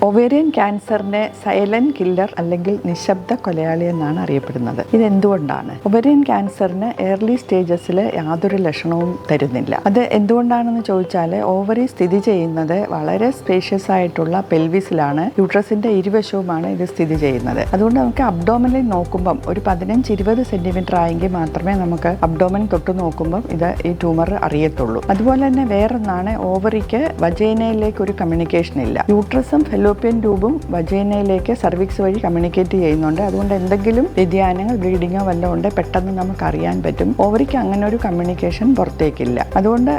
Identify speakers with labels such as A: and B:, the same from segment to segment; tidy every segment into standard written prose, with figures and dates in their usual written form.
A: Ovarian ക്യാൻസറിനെ silent killer അല്ലെങ്കിൽ നിശബ്ദ കൊലയാളി എന്നാണ് അറിയപ്പെടുന്നത്. ഇതെന്തുകൊണ്ടാണ്? ഒവേറിയൻ ക്യാൻസറിന് ഏർലി സ്റ്റേജസിൽ യാതൊരു ലക്ഷണവും തരുന്നില്ല. അത് എന്തുകൊണ്ടാണെന്ന് ചോദിച്ചാൽ ഓവറി സ്ഥിതി ചെയ്യുന്നത് വളരെ സ്പേഷ്യസ് ആയിട്ടുള്ള പെൽവിസിലാണ്. യൂട്രസിന്റെ ഇരുവശവുമാണ് ഇത് സ്ഥിതി ചെയ്യുന്നത്. അതുകൊണ്ട് നമുക്ക് അബ്ഡോമനിൽ നോക്കുമ്പം ഒരു 15-20 സെന്റിമീറ്റർ ആയെങ്കിൽ മാത്രമേ നമുക്ക് അബ്ഡോമൻ തൊട്ട് നോക്കുമ്പം ഈ ട്യൂമർ അറിയത്തുള്ളൂ. അതുപോലെ തന്നെ വേറൊന്നാണ്, ഓവറിക്ക് വജൈനയിലേക്ക് ഒരു കമ്മ്യൂണിക്കേഷൻ ഇല്ല. യൂട്രസും ഫെലോപ്പിയൻ ട്യൂബും വജൈനയിലേക്ക് സർവിക്സ് വഴി കമ്മ്യൂണിക്കേറ്റ് ചെയ്യുന്നുണ്ട്. അതുകൊണ്ട് എന്തെങ്കിലും വ്യതിയാനങ്ങൾ, ബ്ലീഡിങ്ങോ വല്ലതും ഉണ്ടെങ്കിൽ പെട്ടെന്ന് നമുക്ക് അറിയാൻ പറ്റും. ഓവറിക്ക് അങ്ങനെ ഒരു കമ്മ്യൂണിക്കേഷൻ പുറത്തേക്കില്ല. അതുകൊണ്ട്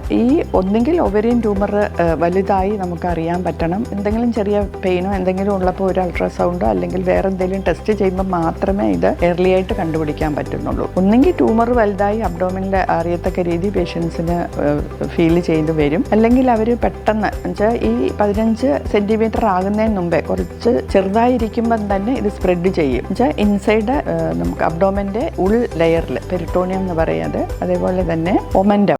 A: ഒന്നുകിൽ ഒവേറിയൻ ട്യൂമർ വലുതായി നമുക്ക് അറിയാൻ പറ്റണം. എന്തെങ്കിലും ചെറിയ പെയിനോ എന്തെങ്കിലും ഉള്ളപ്പോൾ ഒരു അൾട്രാസൗണ്ടോ അല്ലെങ്കിൽ വേറെ എന്തെങ്കിലും ടെസ്റ്റ് ചെയ്യുമ്പോൾ മാത്രമേ ഇത് ഏർലി ആയിട്ട് കണ്ടുപിടിക്കാൻ പറ്റുന്നുള്ളൂ. ഒന്നെങ്കിൽ ട്യൂമർ വലുതായി അബ്ഡോമിനിൽ അറിയത്തക്ക രീതി പേഷ്യൻസിന് ഫീൽ ചെയ്ത് വരും, അല്ലെങ്കിൽ അവർ പെട്ടെന്ന് വെച്ചാൽ ഈ 15 സെന്റിമീറ്റർ ആകുന്നതിന് മുമ്പേ കുറച്ച് ചെറുതായിരിക്കുമ്പം തന്നെ ഇത് സ്പ്രെഡ് ചെയ്യും. വെച്ചാൽ ഇൻസൈഡ് നമുക്ക് അബ്ഡോമന്റെ ഉൾ ലെയറിൽ പെരിട്ടോണിയം എന്ന് പറയാതെ, അതേപോലെ തന്നെ ഒമന്റം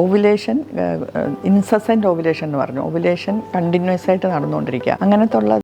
A: ഓവുലേഷൻ ഇൻസസെൻ്റ് ഓവുലേഷൻ എന്ന് പറഞ്ഞു. ഓവുലേഷൻ കണ്ടിന്യൂസ് ആയിട്ട് നടന്നുകൊണ്ടിരിക്കുക. അങ്ങനത്തെ ഉള്ള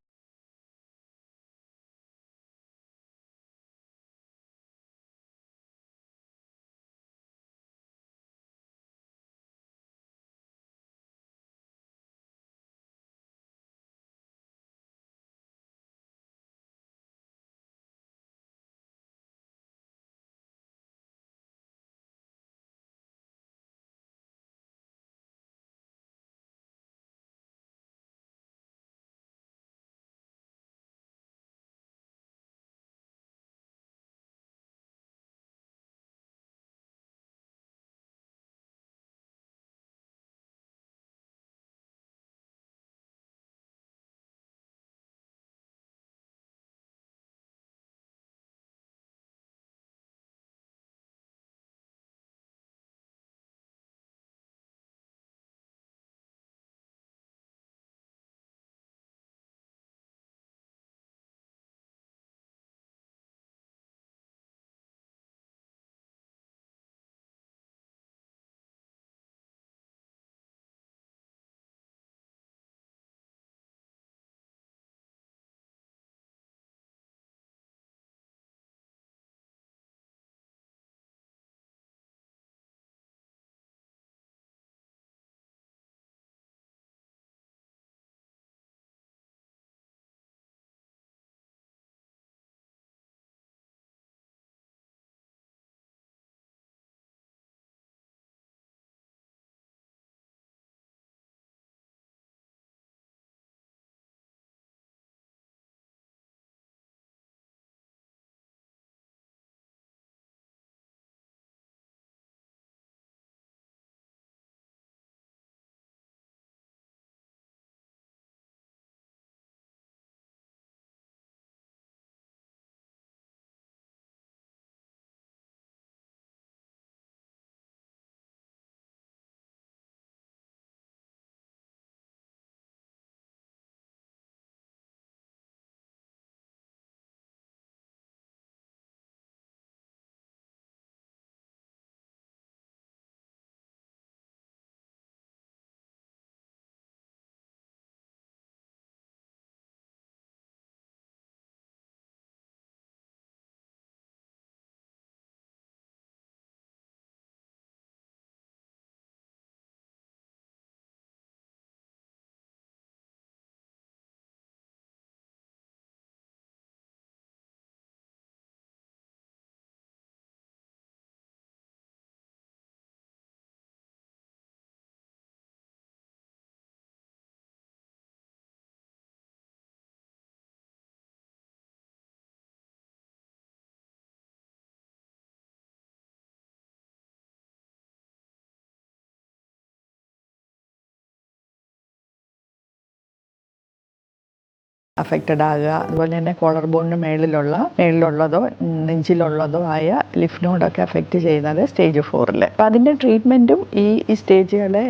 A: അഫക്റ്റഡ് ആകുക. അതുപോലെ തന്നെ കോളർ ബോണിന് മേളിലുള്ളതോ നെഞ്ചിലുള്ളതോ ആയ ലിഫ് നോഡൊക്കെ അഫക്റ്റ് ചെയ്യുന്നത് സ്റ്റേജ് 4. അപ്പം അതിൻ്റെ ട്രീറ്റ്മെൻറ്റും ഈ സ്റ്റേജുകളെ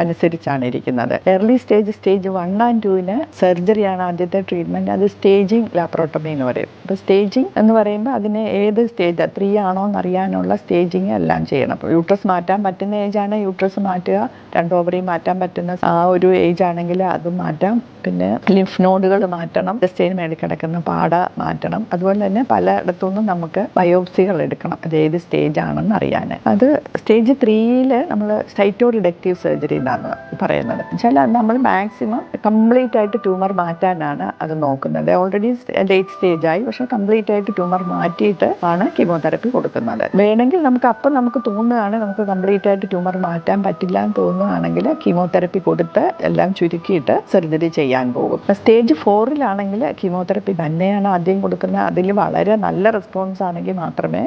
A: അനുസരിച്ചാണ് ഇരിക്കുന്നത്. ഏർലി സ്റ്റേജ് 1 and 2 സർജറിയാണ് ആദ്യത്തെ ട്രീറ്റ്മെൻറ്റ്. അത് സ്റ്റേജിങ് ലാപ്രോട്ടമി എന്ന് പറയും. അപ്പോൾ സ്റ്റേജിങ് എന്ന് പറയുമ്പോൾ അതിന് ഏത് സ്റ്റേജ് 3 ആണോ എന്നറിയാനുള്ള സ്റ്റേജിങ് എല്ലാം ചെയ്യണം. അപ്പോൾ യൂട്രസ് മാറ്റാൻ പറ്റുന്ന ഏജാണ് യൂട്രസ് മാറ്റുക. 2 ഓവറി മാറ്റാൻ പറ്റുന്ന ആ ഒരു ഏജ് ആണെങ്കിൽ അത് മാറ്റാം. പിന്നെ ലിംഫ് നോഡുകൾ മാറ്റണം. ടെസ്റ്റൈന് മേളിൽ കിടക്കുന്ന പാട മാറ്റണം. അതുപോലെ തന്നെ പലയിടത്തുനിന്നും നമുക്ക് ബയോപ്സികൾ എടുക്കണം, അത് ഏത് സ്റ്റേജ് ആണെന്ന് അറിയാൻ. അത് സ്റ്റേജ് 3 നമ്മൾ സൈറ്റോ റിഡക്റ്റീവ് സർജറി എന്നാണ് പറയുന്നത്. വെച്ചാൽ നമ്മൾ മാക്സിമം കംപ്ലീറ്റ് ആയിട്ട് ട്യൂമർ മാറ്റാനാണ് അത് നോക്കുന്നത്. ഓൾറെഡി ലേറ്റ് സ്റ്റേജായി, പക്ഷേ കംപ്ലീറ്റ് ആയിട്ട് ട്യൂമർ മാറ്റിയിട്ട് ആണ് കീമോതെറപ്പി കൊടുക്കുന്നത്. വേണമെങ്കിൽ നമുക്ക് തോന്നുകയാണ് നമുക്ക് കംപ്ലീറ്റ് ആയിട്ട് ട്യൂമർ മാറ്റാൻ പറ്റില്ല എന്ന് തോന്നുകയാണെങ്കിൽ കീമോതെറപ്പി കൊടുത്ത് എല്ലാം ചുരുക്കിയിട്ട് സർജറി ചെയ്യാൻ പോകും. സ്റ്റേജ് 4 കീമോതെറപ്പി തന്നെയാണ് ആദ്യം കൊടുക്കുന്നത്. അതിൽ വളരെ നല്ല റെസ്പോൺസ് ആണെങ്കിൽ മാത്രമേ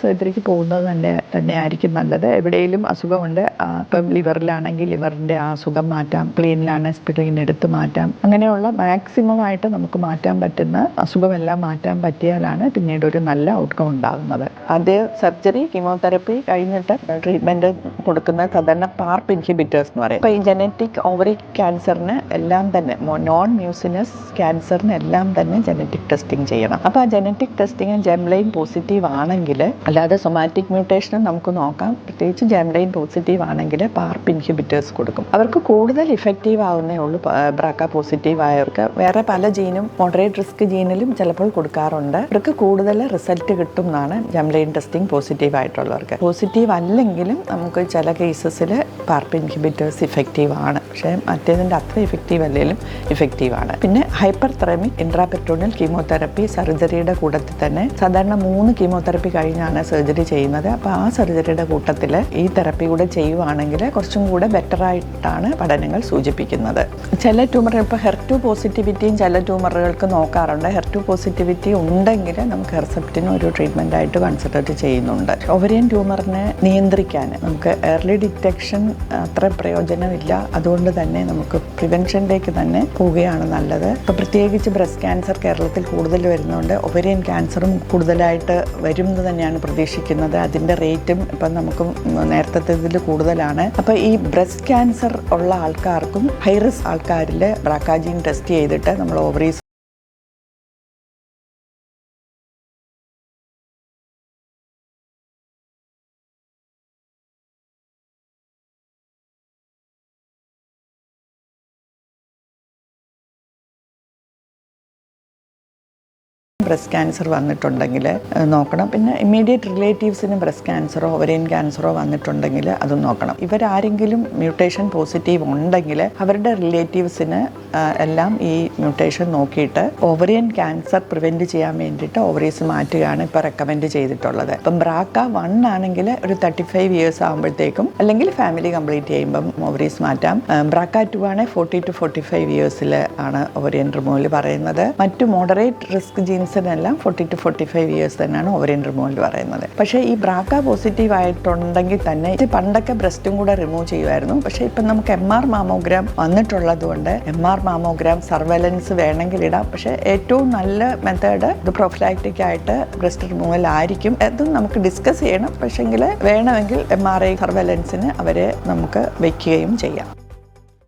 A: സർജറിക്ക് പോകുന്നത് തന്നെ ആയിരിക്കും നല്ലത്. എവിടെയെങ്കിലും അസുഖമുണ്ട്, ഇപ്പം ലിവറിലാണെങ്കിൽ ലിവറിൻ്റെ ആ അസുഖം മാറ്റാം, സ്പ്ലീനിലാണ് സ്പ്ലീൻ എടുത്ത് മാറ്റാം. അങ്ങനെയുള്ള മാക്സിമം ആയിട്ട് നമുക്ക് മാറ്റാൻ പറ്റുന്ന അസുഖമെല്ലാം മാറ്റാൻ പറ്റിയാലാണ് പിന്നീട് ഒരു നല്ല ഔട്ട്കം ഉണ്ടാകുന്നത്. അതേ സർജറി കീമോതെറപ്പി കഴിഞ്ഞിട്ട് ട്രീറ്റ്മെൻറ്റ് കൊടുക്കുന്ന സാധാരണ പാർപ്പ് ഇൻഹിബിറ്റേഴ്സ് എന്ന് പറയും. ഇപ്പോൾ ഈ ജനറ്റിക് ഓവറി ക്യാൻസറിന് എല്ലാം തന്നെ നോൺ മ്യൂസിനസ് ബ്രസ്റ്റ് ക്യാൻസറിനെല്ലാം തന്നെ ജനറ്റിക് ടെസ്റ്റിംഗ് ചെയ്യണം. അപ്പോൾ ആ ജനറ്റിക് ടെസ്റ്റിംഗ് ജെംലൈൻ പോസിറ്റീവ് ആണെങ്കിൽ, അല്ലാതെ സൊമാറ്റിക് മ്യൂട്ടേഷനും നമുക്ക് നോക്കാം. പ്രത്യേകിച്ച് ജെംലൈൻ പോസിറ്റീവ് ആണെങ്കിൽ പാർപ്പ് ഇൻഹിബിറ്റേഴ്സ് കൊടുക്കും. അവർക്ക് കൂടുതൽ ഇഫക്റ്റീവ് ആവുന്നേ ഉള്ളൂ. ബ്രാക്ക പോസിറ്റീവ് ആയവർക്ക് വേറെ പല ജീനും മോഡറേറ്റ് റിസ്ക് ജീനിലും ചിലപ്പോൾ കൊടുക്കാറുണ്ട്. ഇവർക്ക് കൂടുതൽ റിസൾട്ട് കിട്ടും എന്നാണ് ജെംലൈൻ ടെസ്റ്റിംഗ് പോസിറ്റീവ് ആയിട്ടുള്ളവർക്ക്. പോസിറ്റീവ് അല്ലെങ്കിലും നമുക്ക് ചില കേസസിൽ പാർപ്പ് ഇൻഹിബിറ്റേഴ്സ് ഇഫക്റ്റീവ് ആണ്. പക്ഷേ മറ്റേതിൻ്റെ അത്ര ഇഫക്റ്റീവ് അല്ലെങ്കിലും ഇഫക്റ്റീവ് ആണ്. പിന്നെ ഹൈപ്പർ തെറമിക് ഇൻട്രാപെരിറ്റോണിയൽ കീമോതെറപ്പി സർജറിയുടെ കൂട്ടത്തിൽ തന്നെ സാധാരണ 3 കീമോതെറപ്പി കഴിഞ്ഞാണ് സർജറി ചെയ്യുന്നത്. അപ്പോൾ ആ സർജറിയുടെ കൂട്ടത്തിൽ ഈ തെറപ്പി കൂടെ ചെയ്യുവാണെങ്കിൽ കുറച്ചും കൂടെ ബെറ്റർ ആയിട്ടാണ് പഠനങ്ങൾ സൂചിപ്പിക്കുന്നത്. ചില ട്യൂമർ, ഇപ്പോൾ HER2 പോസിറ്റിവിറ്റിയും ചില ട്യൂമറുകൾക്ക് നോക്കാറുണ്ട്. HER2 പോസിറ്റിവിറ്റി ഉണ്ടെങ്കിൽ നമുക്ക് ഹെർസെപ്റ്റിന് ഒരു ട്രീറ്റ്മെൻ്റ് ആയിട്ട് കൺസിഡർ ചെയ്യുന്നുണ്ട്. ഒവറിയൻ ട്യൂമറിനെ നിയന്ത്രിക്കാൻ നമുക്ക് ഏർലി ഡിറ്റക്ഷൻ അത്ര പ്രയോജനമില്ല. അതുകൊണ്ട് തന്നെ നമുക്ക് പ്രിവെൻഷനിലേക്ക് തന്നെ പോവുകയാണ് നല്ലത്. ഇപ്പോൾ പ്രത്യേകിച്ച് ബ്രസ്റ്റ് ക്യാൻസർ കേരളത്തിൽ കൂടുതൽ വരുന്നുണ്ട്. ഒവറിയൻ ക്യാൻസറും കൂടുതലായിട്ട് വരും എന്ന് തന്നെയാണ് പ്രതീക്ഷിക്കുന്നത്. അതിൻ്റെ റേറ്റും ഇപ്പം നമുക്ക് നേരത്തെ ഇതിൽ കൂടുതലാണ്. അപ്പോൾ ഈ ബ്രസ്റ്റ് ക്യാൻസർ ഉള്ള ആൾക്കാർക്കും ഹൈ റിസ്ക് ആൾക്കാരിൽ ബ്രാക്ക ജീൻ ടെസ്റ്റ് ചെയ്തിട്ട് നമ്മൾ ഓവറീസ് ബ്രസ്റ്റ് ക്യാൻസർ വന്നിട്ടുണ്ടെങ്കിൽ നോക്കണം. പിന്നെ ഇമ്മീഡിയറ്റ് റിലേറ്റീവ്സിന് ബ്രസ്റ്റ് ക്യാൻസറോ ഒവറിയൻ ക്യാൻസറോ വന്നിട്ടുണ്ടെങ്കിൽ അതും നോക്കണം. ഇവരാരെങ്കിലും മ്യൂട്ടേഷൻ പോസിറ്റീവ് ഉണ്ടെങ്കിൽ അവരുടെ റിലേറ്റീവ്സിന് എല്ലാം ഈ മ്യൂട്ടേഷൻ നോക്കിയിട്ട് ഓവറിയൻ ക്യാൻസർ പ്രിവെൻറ്റ് ചെയ്യാൻ വേണ്ടിയിട്ട് ഓവറീസ് മാറ്റുകയാണ് ഇപ്പോൾ റെക്കമെൻഡ് ചെയ്തിട്ടുള്ളത്. ഇപ്പം ബ്രാക്ക 1 ആണെങ്കിൽ ഒരു 35 ഇയേഴ്സ് ആകുമ്പോഴത്തേക്കും, അല്ലെങ്കിൽ ഫാമിലി കംപ്ലീറ്റ് ചെയ്യുമ്പം ഓവറീസ് മാറ്റാം. ബ്രാക്ക 2 ആണെങ്കിൽ 40 to 45 ഇയേഴ്സിൽ ആണ് ഓവറിയൻ റിമൂവൽ പറയുന്നത്. മറ്റു മോഡറേറ്റ് റിസ്ക് ജീൻസിനെല്ലാം 40 to 45 ഇയേഴ്സ് തന്നെയാണ് ഓവറിയൻ റിമൂവൽ പറയുന്നത്. പക്ഷേ ഈ ബ്രാക്ക പോസിറ്റീവ് ആയിട്ടുണ്ടെങ്കിൽ തന്നെ ഇത് പണ്ടൊക്കെ ബ്രസ്റ്റും കൂടെ റിമൂവ് ചെയ്യുമായിരുന്നു. പക്ഷേ ഇപ്പം നമുക്ക് MR മാമോഗ്രാം വന്നിട്ടുള്ളത് കൊണ്ട് MR മാമോഗ്രാം സർവൈലൻസ് വേണമെങ്കിൽ ഇടാം. പക്ഷേ ഏറ്റവും നല്ല മെത്തേഡ് ഇത് പ്രൊഫിലാക്റ്റിക് ആയിട്ട് ബ്രസ്റ്റ് റിമൂവൽ ആയിരിക്കും. അതും നമുക്ക് ഡിസ്കസ് ചെയ്യണം. പക്ഷേങ്കിൽ വേണമെങ്കിൽ MRI സർവൈലൻസിന് അവരെ നമുക്ക് വയ്ക്കുകയും ചെയ്യാം.